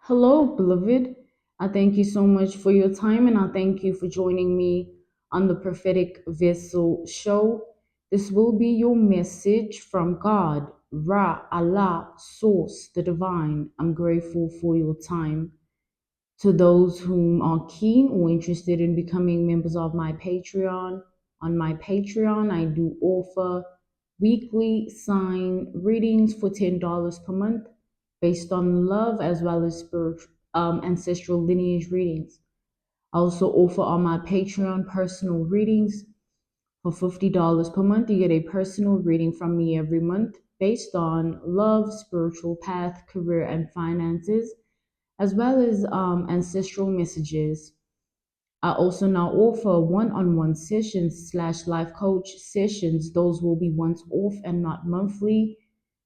Hello, beloved. I thank you so much for your time and I thank you for joining me on the Prophetic Vessel Show. This will be your message from God, Ra, Allah, Source, the Divine. I'm grateful for your time. To those whom are keen or interested in becoming members of my Patreon, on my Patreon, I do offer weekly sign readings for $10 per month based on love as well as spiritual ancestral lineage readings. I also offer on my Patreon personal readings for $50 per month. You get a personal reading from me every month based on love, spiritual path, career, and finances, as well as ancestral messages. I also now offer one-on-one sessions slash life coach sessions. Those will be once off and not monthly.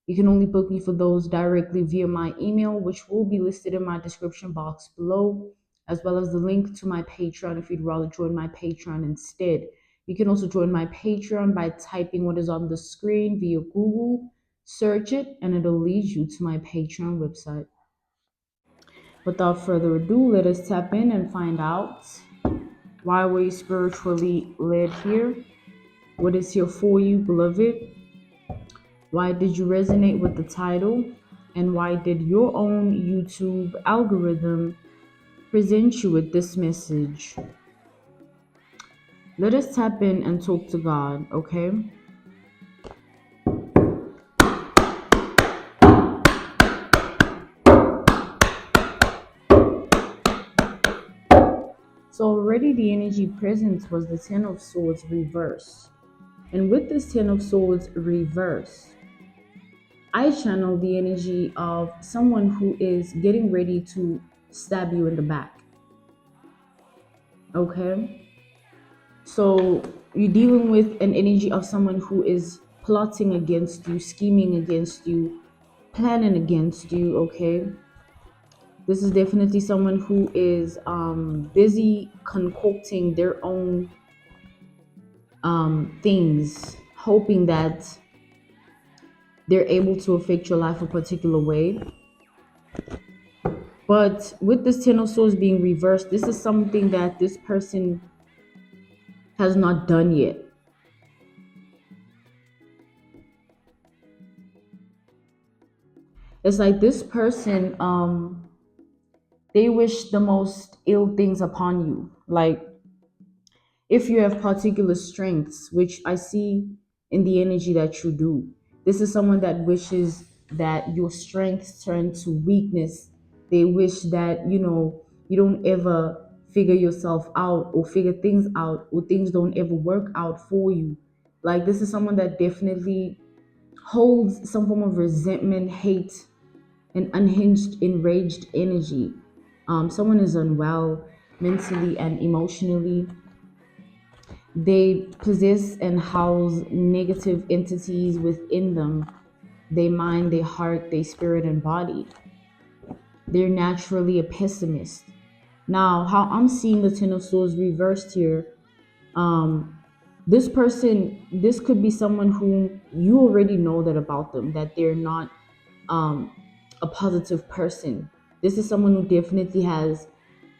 You can only book me for those directly via my email, which will be listed in my description box below, as well as the link to my Patreon if you'd rather join my Patreon instead. You can also join my Patreon by typing what is on the screen via Google, search it, and it'll lead you to my Patreon website. Without further ado, let us tap in and find out why we're spiritually led here. What is here for you, beloved? Why did you resonate with the title? And why did your own YouTube algorithm present you with this message? Let us tap in and talk to God, okay? So already the energy present was the Ten of Swords reverse. And with this Ten of Swords reverse, I channel the energy of someone who is getting ready to stab you in the back. Okay? So you're dealing with an energy of someone who is plotting against you, scheming against you, planning against you, okay? This is definitely someone who is busy concocting their own things, hoping that they're able to affect your life a particular way. But with this Ten of Swords being reversed, this is something that this person has not done yet. It's like this person, they wish the most ill things upon you. Like if you have particular strengths, which I see in the energy that you do, this is someone that wishes that your strengths turn to weakness. They wish that, you don't ever figure yourself out or figure things out, or things don't ever work out for you. Like this is someone that definitely holds some form of resentment, hate, and unhinged, enraged energy. Someone is unwell mentally and emotionally. They possess and house negative entities within them. They mind, their heart, their spirit, and body. They're naturally a pessimist. Now, how I'm seeing the Ten of Swords reversed here, um, this person, this could be someone who you already know that about them, that they're not um, a positive person. This is someone who definitely has,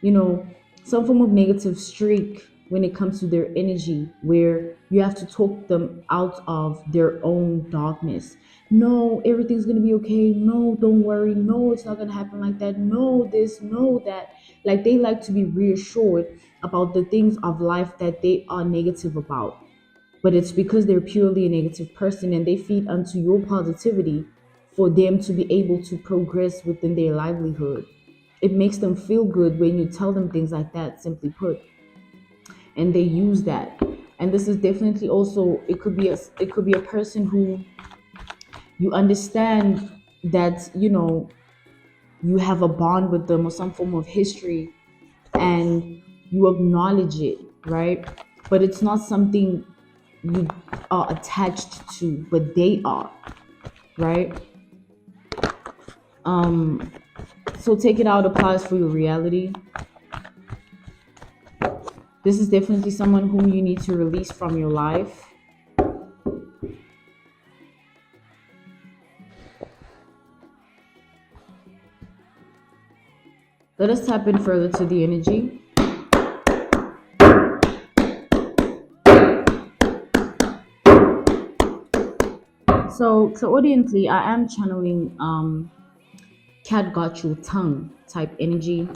you know, some form of negative streak when it comes to their energy, where you have to talk them out of their own darkness. No, everything's gonna be okay. No, don't worry. No, it's not gonna happen like that. No, this, no, that. Like they like to be reassured about the things of life that they are negative about. But it's because they're purely a negative person and they feed onto your positivity for them to be able to progress within their livelihood. It makes them feel good when you tell them things like that, simply put, and they use that. And this is definitely also, it could be a person who you understand that you have a bond with them or some form of history, and you acknowledge it, right? But it's not something you are attached to, but they are, right? So take it out applies for your reality. This is definitely someone whom you need to release from your life. Let us tap in further to the energy. So audiently, I am channeling cat got your tongue type energy.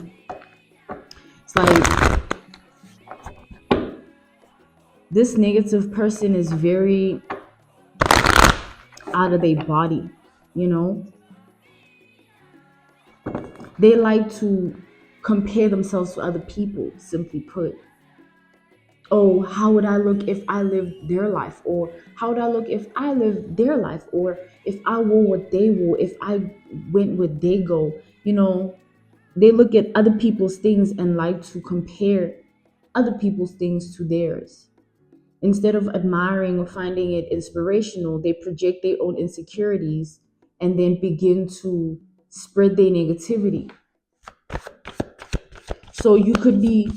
It's like this negative person is very out of their body, you know. They like to compare themselves to other people, simply put. Oh, how would I look if I lived their life? Or how would I look if I lived their life? Or if I wore what they wore, if I went where they go? You know, they look at other people's things and like to compare other people's things to theirs. Instead of admiring or finding it inspirational, they project their own insecurities and then begin to spread their negativity. So you could be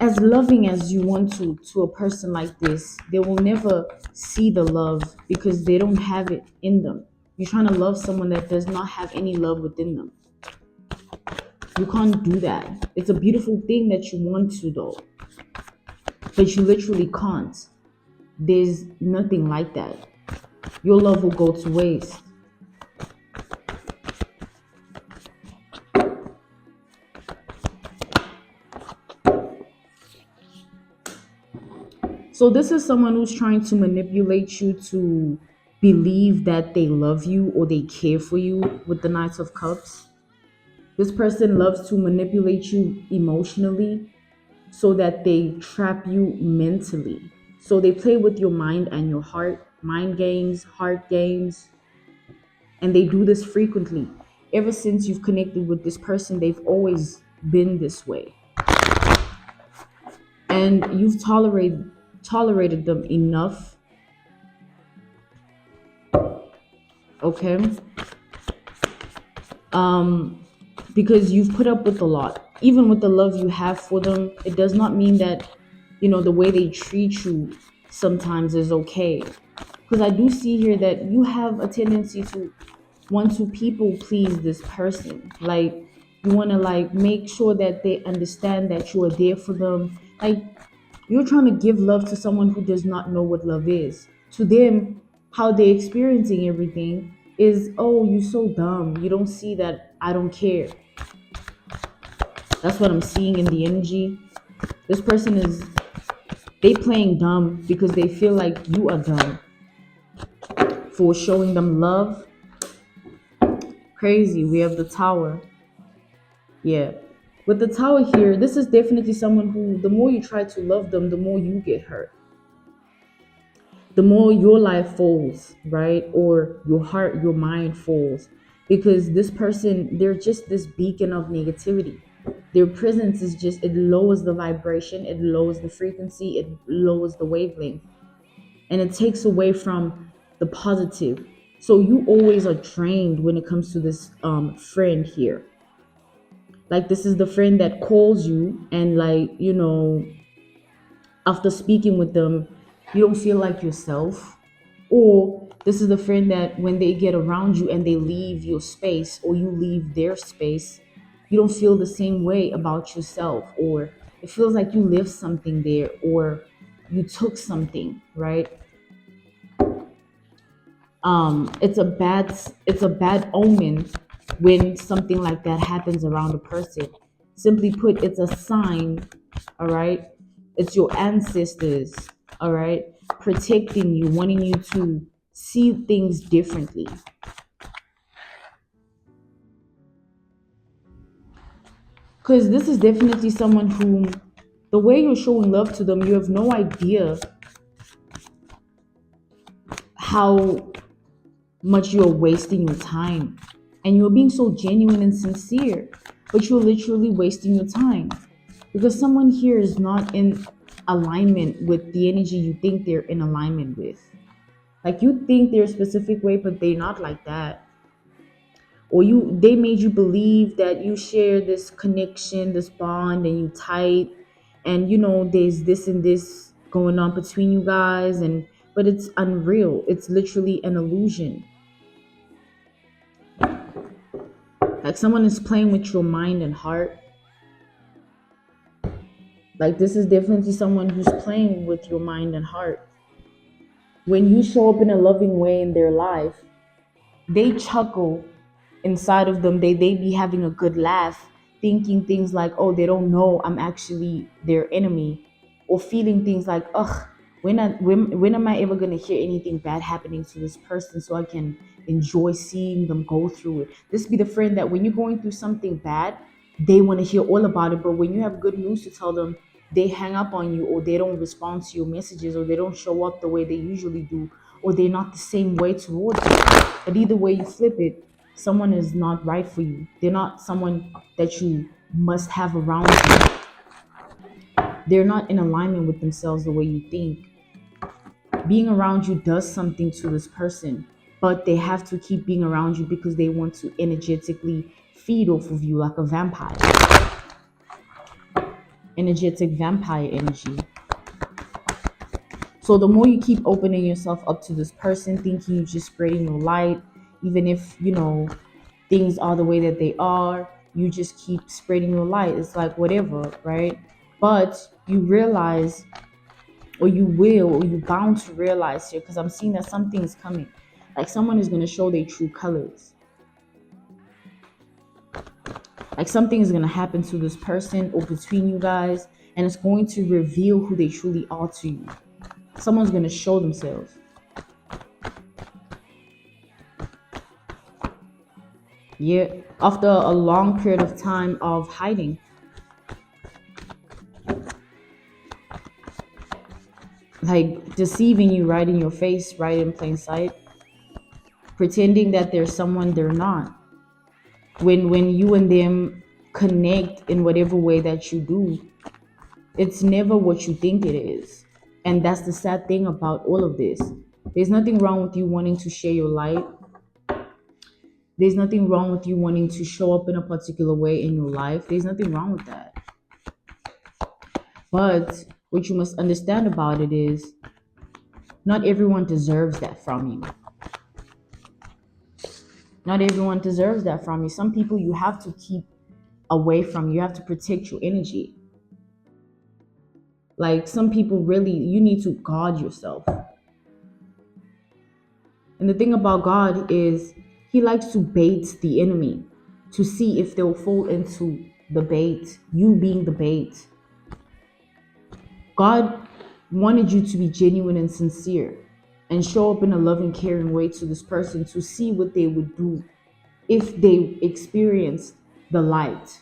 as loving as you want to a person like this. They will never see the love because they don't have it in them. You're trying to love someone that does not have any love within them. You can't do that. It's a beautiful thing that you want to though, but you literally can't. There's nothing like that. Your love will go to waste. So this is someone who's trying to manipulate you to believe that they love you or they care for you with the Knights of Cups. This person loves to manipulate you emotionally so that they trap you mentally. So they play with your mind and your heart, mind games, heart games, and they do this frequently. Ever since you've connected with this person, they've always been this way. And you've tolerated them enough, okay? Because you've put up with a lot. Even with the love you have for them, it does not mean that, you know, the way they treat you sometimes is okay. Because I do see here that you have a tendency to want to people please this person. Like, you want to like make sure that they understand that you are there for them. Like, you're trying to give love to someone who does not know what love is. To them, how they're experiencing everything is, oh, you're so dumb. You don't see that I don't care. That's what I'm seeing in the energy. This person is, they playing dumb because they feel like you are dumb for showing them love. Crazy. We have the Tower. Yeah. With the Tower here, this is definitely someone who, the more you try to love them, the more you get hurt. The more your life falls, right? Or your heart, your mind falls. Because this person, they're just this beacon of negativity. Their presence is just, it lowers the vibration, it lowers the frequency, it lowers the wavelength. And it takes away from the positive. So you always are drained when it comes to this friend here. Like, this is the friend that calls you and, like, you know, after speaking with them, you don't feel like yourself. Or this is the friend that when they get around you and they leave your space or you leave their space, you don't feel the same way about yourself, or it feels like you left something there or you took something, right? It's a bad omen when something like that happens around a person. Simply put, it's a sign, all right? It's your ancestors, all right, protecting you, wanting you to see things differently. Because this is definitely someone who, the way you're showing love to them, you have no idea how much you're wasting your time. And you're being so genuine and sincere, but you're literally wasting your time. Because someone here is not in alignment with the energy you think they're in alignment with. Like, you think they're a specific way, but they're not like that. Or they made you believe that you share this connection, this bond, and you tight, and you know there's this and this going on between you guys, and but it's unreal. It's literally an illusion. Like, someone is playing with your mind and heart. Like, this is definitely someone who's playing with your mind and heart. When you show up in a loving way in their life, they chuckle inside of them. They be having a good laugh, thinking things like, oh, they don't know I'm actually their enemy, or feeling things like, ugh, when am I ever gonna hear anything bad happening to this person so I can enjoy seeing them go through it. This be the friend that when you're going through something bad, they want to hear all about it, but when you have good news to tell them, they hang up on you, or they don't respond to your messages, or they don't show up the way they usually do, or they're not the same way towards you. But either way you flip it, someone is not right for you. They're not someone that you must have around you. They're not in alignment with themselves the way you think. Being around you does something to this person, but they have to keep being around you because they want to energetically feed off of you like a vampire. Energetic vampire energy. So the more you keep opening yourself up to this person, thinking you're just spreading your light, even if, things are the way that they are, you just keep spreading your light. It's like whatever, right? But you realize, or you will, or you're bound to realize here, because I'm seeing that something is coming. Like someone is going to show their true colors. Like something is going to happen to this person or between you guys, and it's going to reveal who they truly are to you. Someone's going to show themselves. Yeah, after a long period of time of hiding. Like deceiving you right in your face, right in plain sight. Pretending that there's someone they're not. When you and them connect in whatever way that you do, it's never what you think it is. And that's the sad thing about all of this. There's nothing wrong with you wanting to share your light. There's nothing wrong with you wanting to show up in a particular way in your life. There's nothing wrong with that. But what you must understand about it is not everyone deserves that from you. Not everyone deserves that from you. Some people you have to keep away from. You have to protect your energy. Like some people really, you need to guard yourself. And the thing about God is he likes to bait the enemy to see if they'll fall into the bait, you being the bait. God wanted you to be genuine and sincere and show up in a loving, caring way to this person to see what they would do if they experienced the light.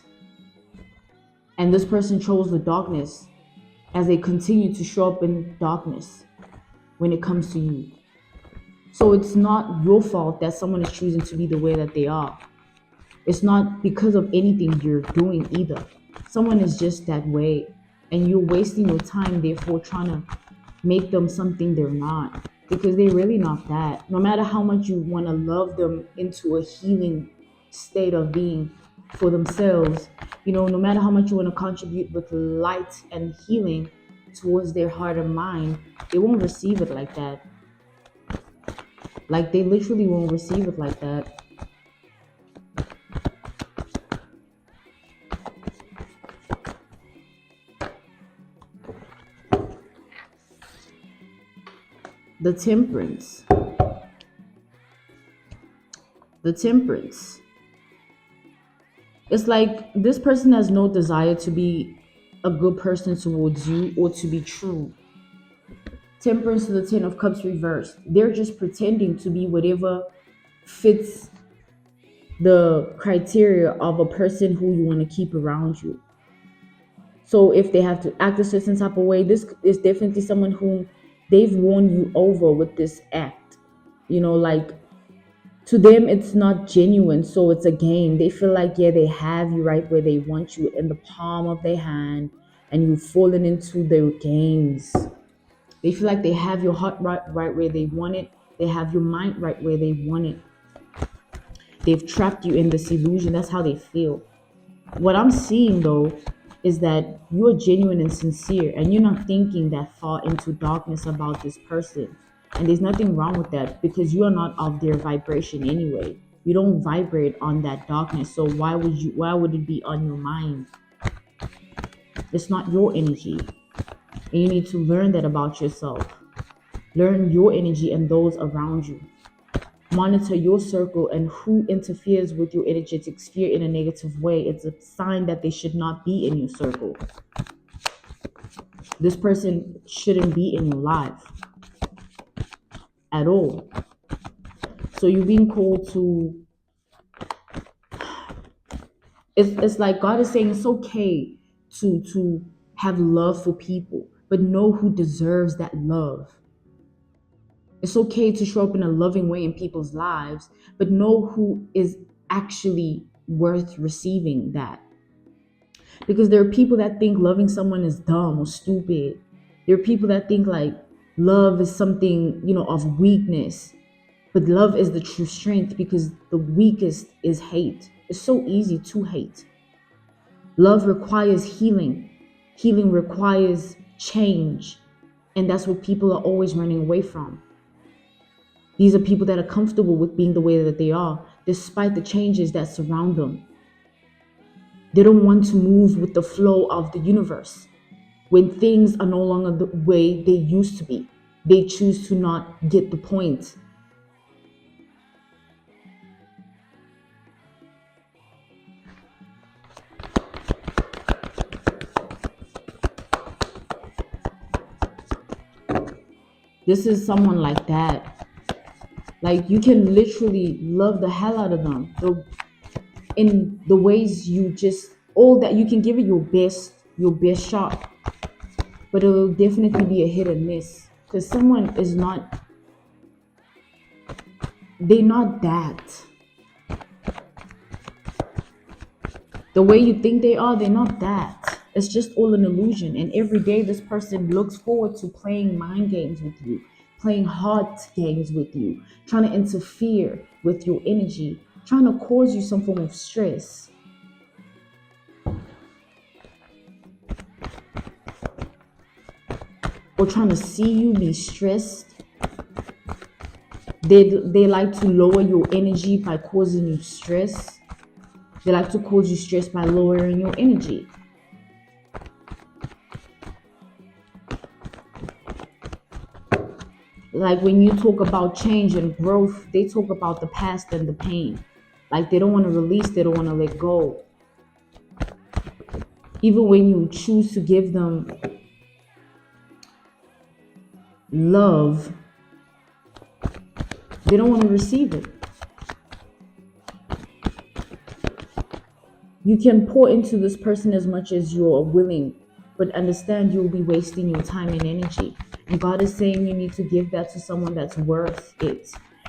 And this person chose the darkness as they continue to show up in darkness when it comes to you. So it's not your fault that someone is choosing to be the way that they are. It's not because of anything you're doing either. Someone is just that way, and you're wasting your time, therefore, trying to make them something they're not, because they're really not that. No matter how much you want to love them into a healing state of being for themselves, no matter how much you want to contribute with light and healing towards their heart and mind, they won't receive it like that. Like they literally won't receive it like that. The temperance. The temperance. It's like this person has no desire to be a good person towards you or to be true. Temperance to the Ten of Cups reversed. They're just pretending to be whatever fits the criteria of a person who you want to keep around you. So if they have to act a certain type of way, this is definitely someone whom they've won you over with this act. Like to them, it's not genuine. So it's a game. They feel like, yeah, they have you right where they want you in the palm of their hand, and you've fallen into their games. They feel like they have your heart right where they want it. They have your mind right where they want it. They've trapped you in this illusion. That's how they feel. What I'm seeing though is that you're genuine and sincere, and you're not thinking that far into darkness about this person. And there's nothing wrong with that, because you are not of their vibration anyway. You don't vibrate on that darkness. So why would it be on your mind? It's not your energy. And you need to learn that about yourself. Learn your energy and those around you. Monitor your circle and who interferes with your energetic sphere in a negative way. It's a sign that they should not be in your circle. This person shouldn't be in your life at all. So you're being called to, it's like God is saying it's okay to have love for people, but know who deserves that love. It's okay to show up in a loving way in people's lives, but know who is actually worth receiving that. Because there are people that think loving someone is dumb or stupid. There are people that think like love is something, of weakness. But love is the true strength, because the weakest is hate. It's so easy to hate. Love requires healing. Healing requires change. And that's what people are always running away from. These are people that are comfortable with being the way that they are, despite the changes that surround them. They don't want to move with the flow of the universe. When things are no longer the way they used to be, they choose to not get the point. This is someone like that. Like, you can literally love the hell out of them. In the ways you just, all that you can give it your best shot. But it'll definitely be a hit and miss. Because someone is not, they're not that. The way you think they are, they're not that. It's just all an illusion. And every day this person looks forward to playing mind games with you, playing heart games with you, trying to interfere with your energy, trying to cause you some form of stress. Or trying to see you be stressed. They like to lower your energy by causing you stress. They like to cause you stress by lowering your energy. Like, when you talk about change and growth, they talk about the past and the pain. Like, they don't want to release, they don't want to let go. Even when you choose to give them love, they don't want to receive it. You can pour into this person as much as you're willing, but understand you'll be wasting your time and energy. And God is saying you need to give that to someone that's worth it.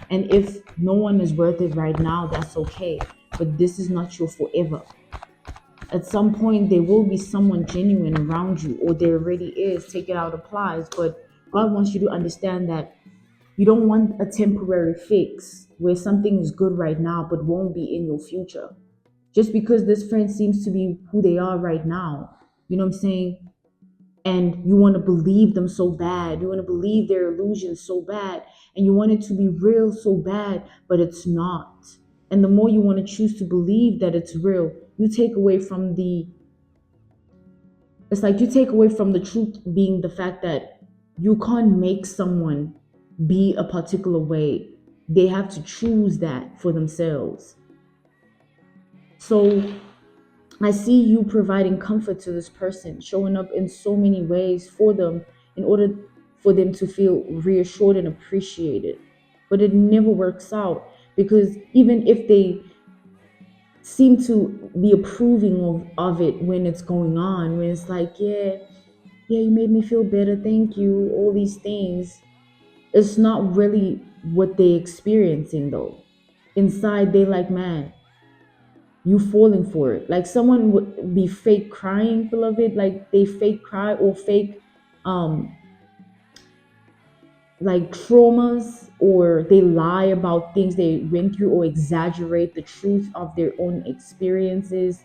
And if no one is worth it right now, that's okay. But this is not your forever. At some point, there will be someone genuine around you, or there already is. Take it out applies. But God wants you to understand that you don't want a temporary fix where something is good right now but won't be in your future. Just because this friend seems to be who they are right now, you know what I'm saying? And you want to believe them so bad. You want to believe their illusions so bad. And you want it to be real so bad, but it's not. And the more you want to choose to believe that it's real, you take away from it's like you take away from the truth being the fact that you can't make someone be a particular way. They have to choose that for themselves. So I see you providing comfort to this person, showing up in so many ways for them in order for them to feel reassured and appreciated. But it never works out, because even if they seem to be approving of it when it's going on, when it's like, yeah, you made me feel better, thank you, all these things, it's not really what they're experiencing though. Inside, they like, man, you falling for it. Like, someone would be fake crying, beloved, like they fake cry, or fake like traumas, or they lie about things they went through, or exaggerate the truth of their own experiences.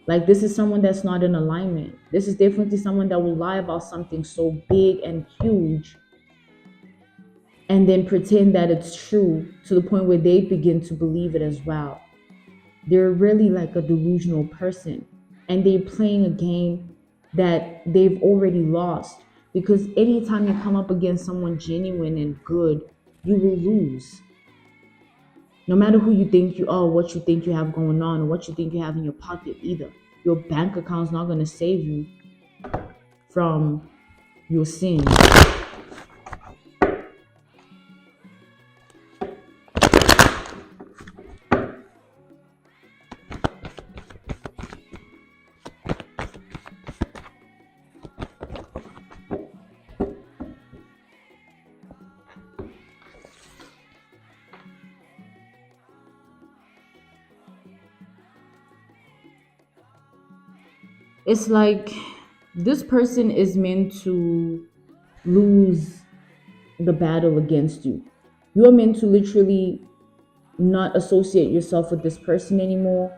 Like, this is someone that's not in alignment. This is definitely someone that will lie about something so big and huge and then pretend that it's true, to the point where they begin to believe it as well. They're really like a delusional person, and they're playing a game that they've already lost. Because anytime you come up against someone genuine and good, you will lose. No matter who you think you are, what you think you have going on, or what you think you have in your pocket, either. Your bank account's not going to save you from your sins. It's like this person is meant to lose the battle against you. You are meant to literally not associate yourself with this person anymore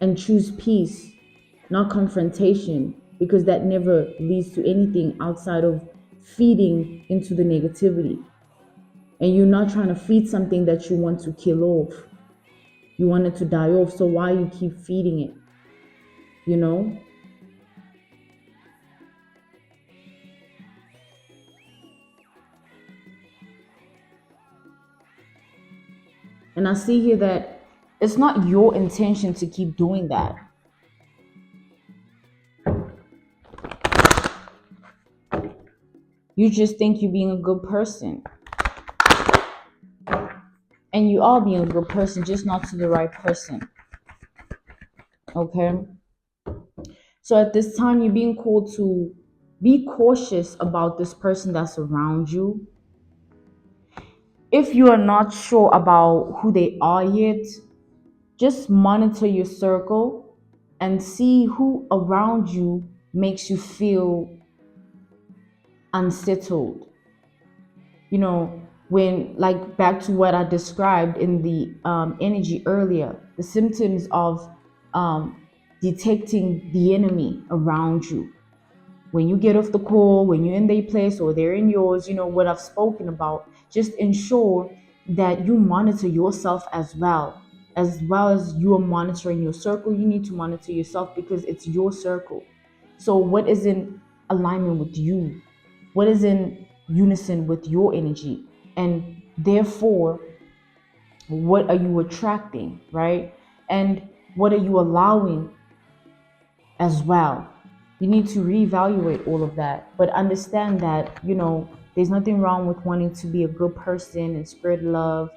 and choose peace, not confrontation, because that never leads to anything outside of feeding into the negativity. And you're not trying to feed something that you want to kill off. You want it to die off, so why you keep feeding it? You know? And I see here that it's not your intention to keep doing that. You just think you're being a good person. And you are being a good person, just not to the right person. Okay? So at this time, you're being called to be cautious about this person that's around you. If you are not sure about who they are yet, just monitor your circle and see who around you makes you feel unsettled. You know, when, like, back to what I described in the energy earlier, the symptoms of detecting the enemy around you. When you get off the call, when you're in their place or they're in yours, you know what I've spoken about. Just ensure that you monitor yourself as well as you are monitoring your circle. You need to monitor yourself because it's your circle. So what is in alignment with you? What is in unison with your energy? And therefore, what are you attracting, right? And what are you allowing as well? You need to reevaluate all of that, but understand that, there's nothing wrong with wanting to be a good person and spread love,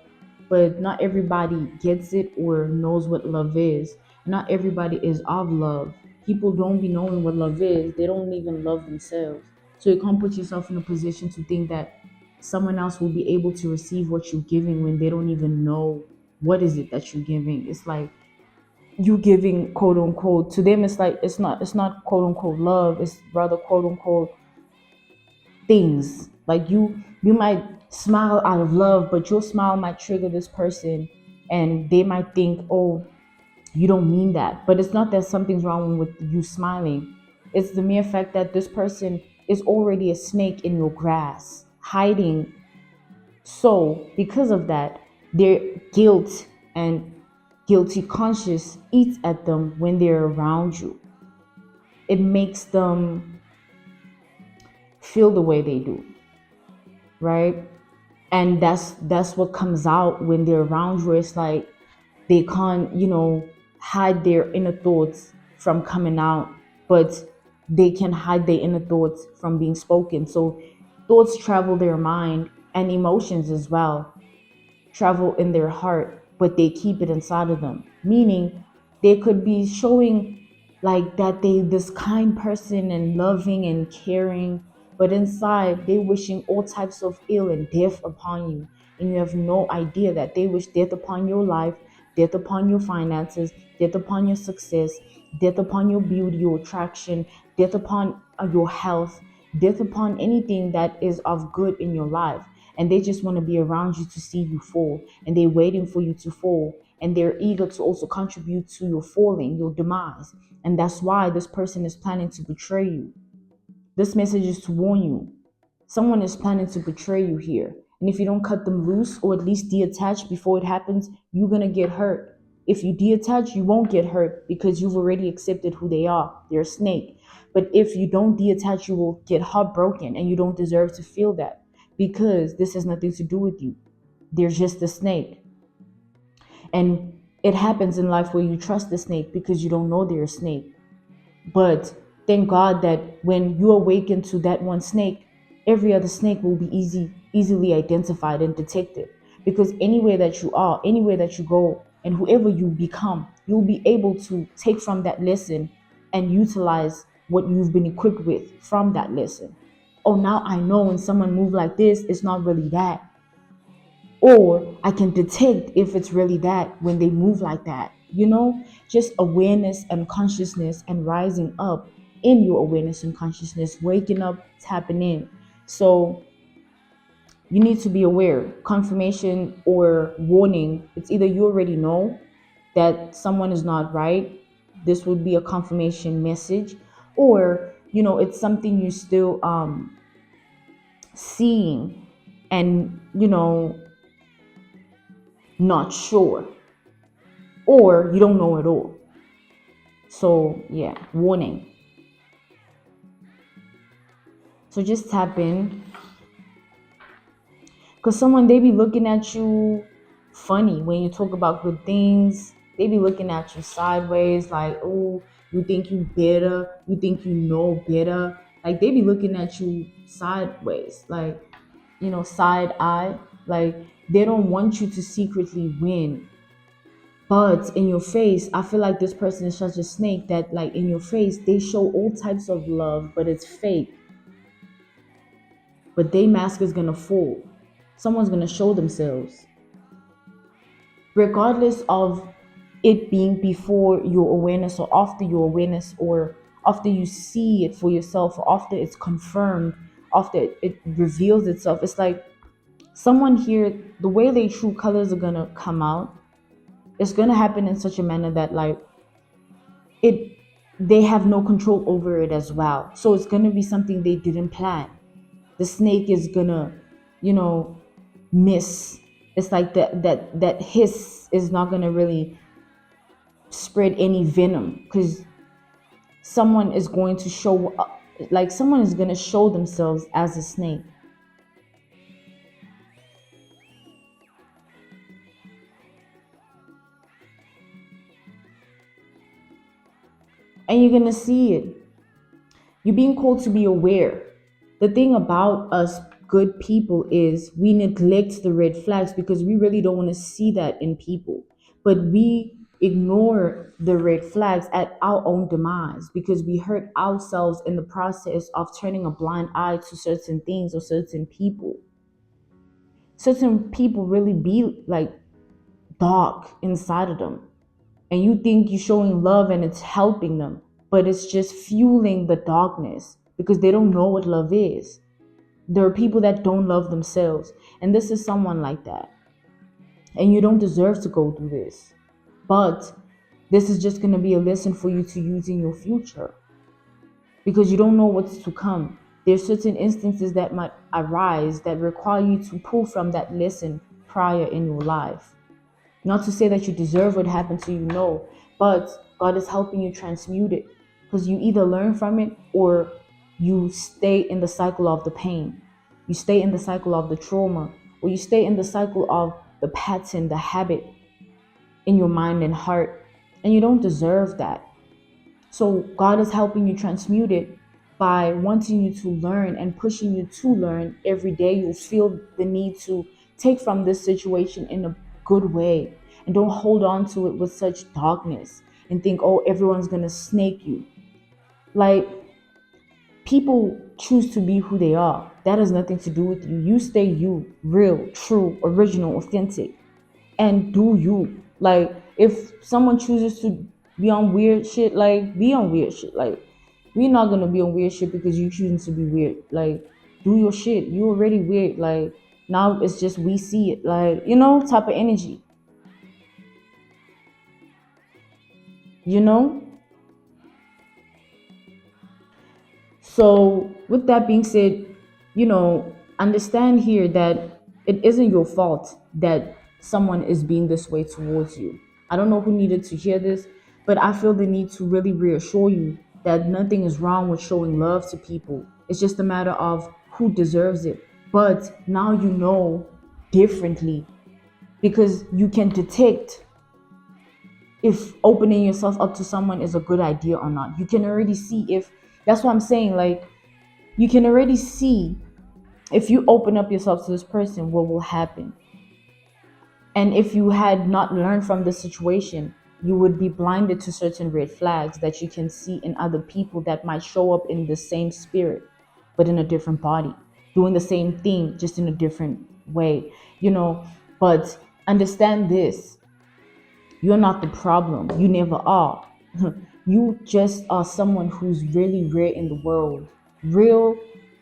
but not everybody gets it or knows what love is. Not everybody is of love. People don't be knowing what love is. They don't even love themselves. So you can't put yourself in a position to think that someone else will be able to receive what you're giving when they don't even know what is it that you're giving. It's like you giving, quote unquote, to them. It's like it's not quote unquote love. It's rather quote unquote things. Like you might smile out of love, but your smile might trigger this person and they might think, oh, you don't mean that. But it's not that something's wrong with you smiling. It's the mere fact that this person is already a snake in your grass, hiding. So because of that, their guilt and guilty conscience eats at them when they're around you. It makes them feel the way they do, right? And that's what comes out when they're around you. It's like they can't, hide their inner thoughts from coming out, but they can hide their inner thoughts from being spoken. So thoughts travel their mind, and emotions as well travel in their heart, but they keep it inside of them. Meaning they could be showing like that they this kind person and loving and caring, but inside they wishing all types of ill and death upon you. And you have no idea that they wish death upon your life, death upon your finances, death upon your success, death upon your beauty, your attraction, death upon your health, death upon anything that is of good in your life. And they just want to be around you to see you fall, and they're waiting for you to fall, and they're eager to also contribute to your falling, your demise. And that's why this person is planning to betray you. This message is to warn you. Someone is planning to betray you here. And if you don't cut them loose or at least detach before it happens, you're going to get hurt. If you detach, you won't get hurt because you've already accepted who they are. They're a snake. But if you don't detach, you will get heartbroken, and you don't deserve to feel that because this has nothing to do with you. They're just a snake. And it happens in life where you trust the snake because you don't know they're a snake. But thank God that when you awaken to that one snake, every other snake will be easily identified and detected. Because anywhere that you are, anywhere that you go, and whoever you become, you'll be able to take from that lesson and utilize what you've been equipped with from that lesson. Oh, now I know when someone moves like this, it's not really that. Or I can detect if it's really that when they move like that. Just awareness and consciousness and rising up in your awareness and consciousness, waking up, tapping in. So you need to be aware. Confirmation or warning, it's either you already know that someone is not right, this would be a confirmation message, or it's something you still seeing and not sure, or you don't know at all. So yeah, warning. So just tap in, because someone, they be looking at you funny when you talk about good things. They be looking at you sideways like, oh, you think you better, you think you know better. Like they be looking at you sideways, like side eye. Like they don't want you to secretly win. But in your face, I feel like this person is such a snake that, like, in your face, they show all types of love, but it's fake. But their mask is gonna fall. Someone's gonna show themselves. Regardless of it being before your awareness or after your awareness, or after you see it for yourself, or after it's confirmed, after it reveals itself. It's like someone here, the way their true colors are gonna come out, it's gonna happen in such a manner that, like, it they have no control over it as well. So it's gonna be something they didn't plan. The snake is gonna, you know, miss. It's like that hiss is not gonna really spread any venom, because someone is going to show up, like someone is gonna show themselves as a snake. And you're gonna see it. You're being called to be aware. The thing about us good people is we neglect the red flags because we really don't want to see that in people. But we ignore the red flags at our own demise because we hurt ourselves in the process of turning a blind eye to certain things or certain people. Certain people really be like dark inside of them. And you think you're showing love and it's helping them, but it's just fueling the darkness because they don't know what love is. There are people that don't love themselves, and this is someone like that. And you don't deserve to go through this. But this is just going to be a lesson for you to use in your future because you don't know what's to come. There's certain instances that might arise that require you to pull from that lesson prior in your life. Not to say that you deserve what happened to you, no, but God is helping you transmute it because you either learn from it or you stay in the cycle of the pain. You stay in the cycle of the trauma, or you stay in the cycle of the pattern, the habit in your mind and heart, and you don't deserve that. So God is helping you transmute it by wanting you to learn and pushing you to learn every day. You'll feel the need to take from this situation in a good way, and don't hold on to it with such darkness and think, oh, everyone's gonna snake you. Like, people choose to be who they are. That has nothing to do with you. You stay you, real, true, original, authentic, and do you. Like, if someone chooses to be on weird shit, like, be on weird shit. Like, we're not gonna be on weird shit because you choosing to be weird. Like, do your shit. You already weird. Like, now it's just we see it. Like, type of energy. You know? So, with that being said, understand here that it isn't your fault that someone is being this way towards you. I don't know who needed to hear this, but I feel the need to really reassure you that nothing is wrong with showing love to people. It's just a matter of who deserves it. But now you know differently because you can detect if opening yourself up to someone is a good idea or not. You can already see if that's what I'm saying. Like, you can already see if you open up yourself to this person, what will happen. And if you had not learned from the situation, you would be blinded to certain red flags that you can see in other people that might show up in the same spirit, but in a different body, doing the same thing, just in a different way, you know. But understand this: you're not the problem. You never are. You just are someone who's really rare in the world. Real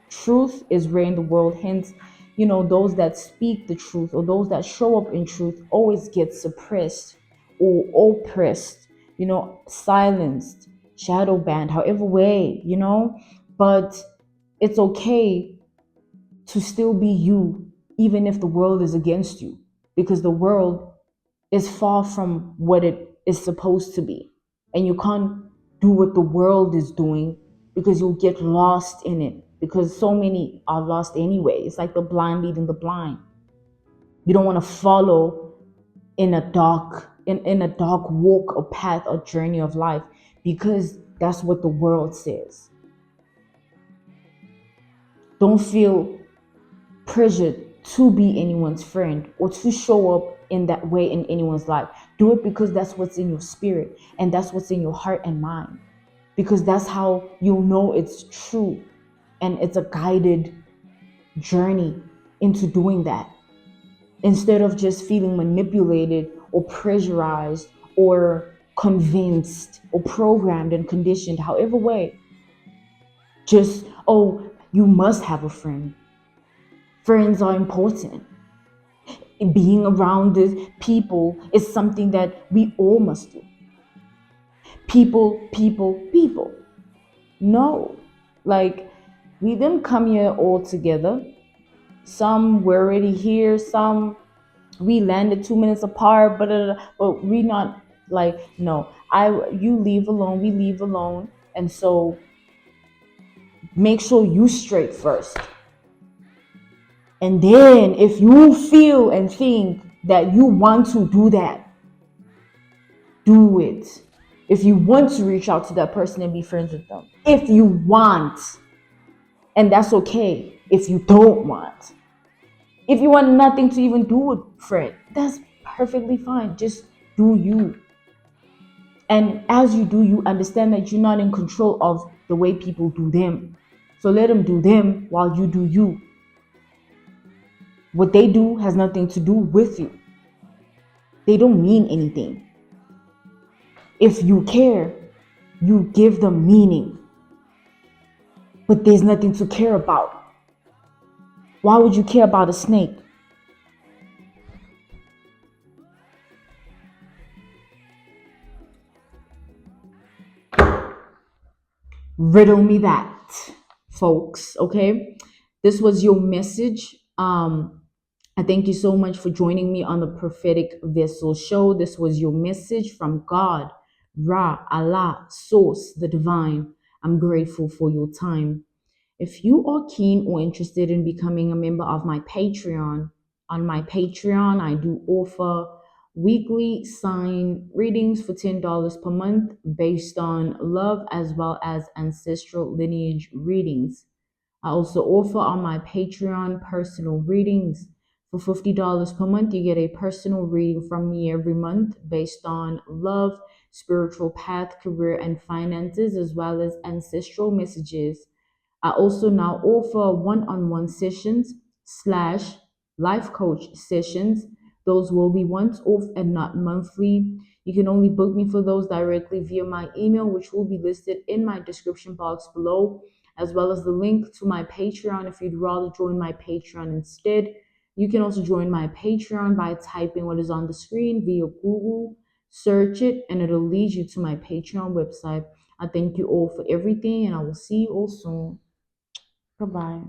truth is rare in the world. Hence, those that speak the truth or those that show up in truth always get suppressed or oppressed, silenced, shadow banned, however way. But it's okay to still be you, even if the world is against you, because the world is far from what it is supposed to be. And you can't do what the world is doing because you'll get lost in it, because so many are lost anyway. It's like the blind leading the blind. You don't want to follow in a dark walk or path or journey of life because that's what the world says. Don't feel pressured to be anyone's friend or to show up in that way in anyone's life. Do it because that's what's in your spirit and that's what's in your heart and mind. Because that's how you'll know it's true and it's a guided journey into doing that. Instead of just feeling manipulated or pressurized or convinced or programmed and conditioned, however way. Just, oh, you must have a friend. Friends are important. Being around the people is something that we all must do. People, people, people. No, like, we didn't come here all together. Some were already here, some we landed 2 minutes apart, but we not like, no, you leave alone, we leave alone. And so make sure you straight first. And then if you feel and think that you want to do that, do it. If you want to reach out to that person and be friends with them, if you want, and that's okay if you don't want. If you want nothing to even do with friend, that's perfectly fine. Just do you. And as you do, you understand that you're not in control of the way people do them. So let them do them while you do you. What they do has nothing to do with you. They don't mean anything. If you care, you give them meaning. But there's nothing to care about. Why would you care about a snake? Riddle me that, folks. Okay, this was your message. I thank you so much for joining me on the Prophetic Vessel Show. This was your message from God, Ra, Allah, Source, the Divine. I'm grateful for your time. If you are keen or interested in becoming a member of my Patreon, on my Patreon, I do offer weekly sign readings for $10 per month based on love as well as ancestral lineage readings. I also offer on my Patreon personal readings. For $50 per month, you get a personal reading from me every month based on love, spiritual path, career, and finances, as well as ancestral messages. I also now offer one-on-one sessions slash life coach sessions. Those will be once off and not monthly. You can only book me for those directly via my email, which will be listed in my description box below, as well as the link to my Patreon if you'd rather join my Patreon instead. You can also join my Patreon by typing what is on the screen via Google, search it, and it'll lead you to my Patreon website. I thank you all for everything, and I will see you all soon. Goodbye.